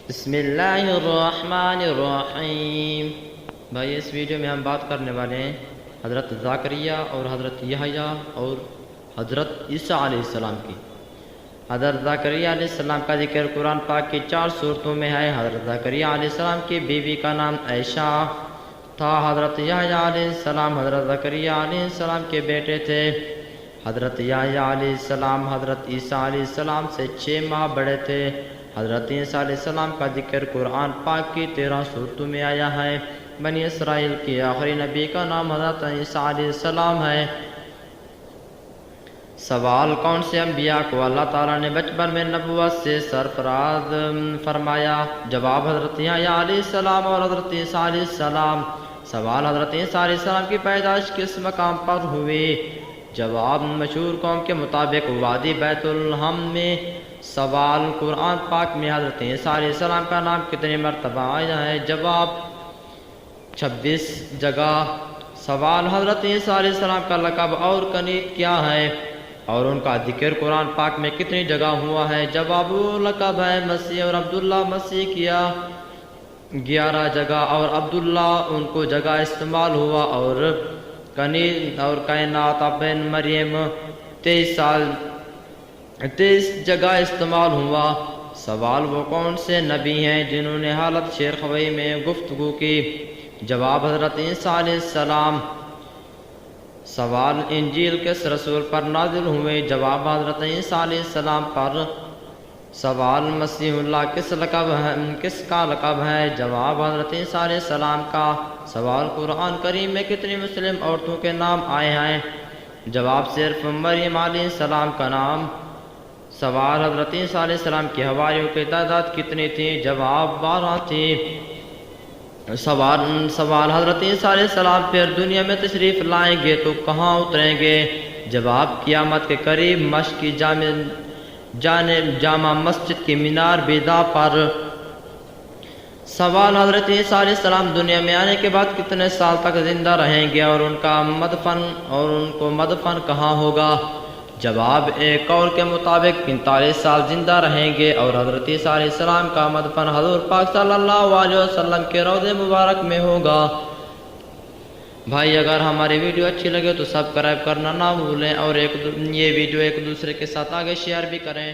بسم اللہ الرحمن الرحیم۔ بھائی اس ویڈیو میں ہم بات کرنے والے ہیں حضرت ذکریا اور حضرت یحیی اور حضرت ایسا علیہ السلام کی۔ حضرت ذکریا علیہ السلام کا ذکر قرآن پاک کی 4 سورتوں میں ہے۔ حضرت ذکریا علیہ السلام کی بیوی کا نام ایسا تھا۔ حضرت یحیی علیہ السلام حضرت ذکریا علیہ السلام کے بیٹے تھے۔ حضرت یحیی علیہ السلام حضرت ایسا علیہ السلام سے 6 ماہ بڑے تھے۔ حضرت ایسا علیہ السلام کا ذکر قرآن پاک کی 13 سورتوں میں آیا ہے۔ بنی اسرائیل کے آخری نبی کا نام حضرت ایسا علیہ السلام ہے۔ سوال: کون سے انبیاء کو اللہ تعالیٰ نے بچپن میں نبوت سے سرفراز فرمایا؟ جواب: حضرت یحیی علیہ السلام اور حضرت ایسا علیہ السلام۔ سوال: حضرت ایسا علیہ السلام کی پیدائش کس مقام پر ہوئی؟ جواب: مشہور قوم کے مطابق وادی بیت الحم میں۔ سوال: قرآن پاک میں حضرت ایسا علیہ السلام کا نام کتنی مرتبہ آیا ہے؟ جواب: 26 جگہ۔ سوال: حضرت ایسا علیہ السلام کا لقب اور کنیت کیا ہے اور ان کا ذکر قرآن پاک میں کتنی جگہ ہوا ہے؟ جواب: وہ لقب ہے مسیح اور عبداللہ۔ مسیح کیا 11 جگہ اور عبداللہ ان کو جگہ استعمال ہوا، اور کنیز اور کائنات بن مریم 23 جگہ استعمال ہوا۔ سوال: وہ کون سے نبی ہیں جنہوں نے حالت شیر خوئی میں گفتگو کی؟ جواب: حضرت ایسا علیہ السلام۔ سوال: انجیل کس رسول پر نازل ہوئے؟ جواب: حضرت ایسا علیہ السلام پر۔ سوال: مسیح اللہ کس کا لقب ہے؟ جواب: حضرت ایسا علیہ السلام کا۔ سوال: قرآن کریم میں کتنی مسلم عورتوں کے نام آئے ہیں؟ جواب: صرف مریم علیہ السلام کا نام۔ سوال: حضرت ایسا علیہ السلام کی حواریوں کی تعداد کتنی تھی؟ جواب: 12 تھی۔ سوال: حضرت ایسا علیہ السلام پھر دنیا میں تشریف لائیں گے تو کہاں اتریں گے؟ جواب: قیامت کے قریب مشق کی جامع مسجد کی مینار بیضا پر۔ سوال: حضرت ایسا علیہ السلام دنیا میں آنے کے بعد کتنے سال تک زندہ رہیں گے اور ان کو مدفن کہاں ہوگا؟ جواب: ایک قول کے مطابق 45 سال زندہ رہیں گے، اور حضرت ایسا علیہ السلام کا مدفن حضور پاک صلی اللہ علیہ وسلم کے روضہ مبارک میں ہوگا۔ بھائی اگر ہماری ویڈیو اچھی لگے تو سبسکرائب کرنا نہ بھولیں، اور یہ ویڈیو ایک دوسرے کے ساتھ آگے شیئر بھی کریں۔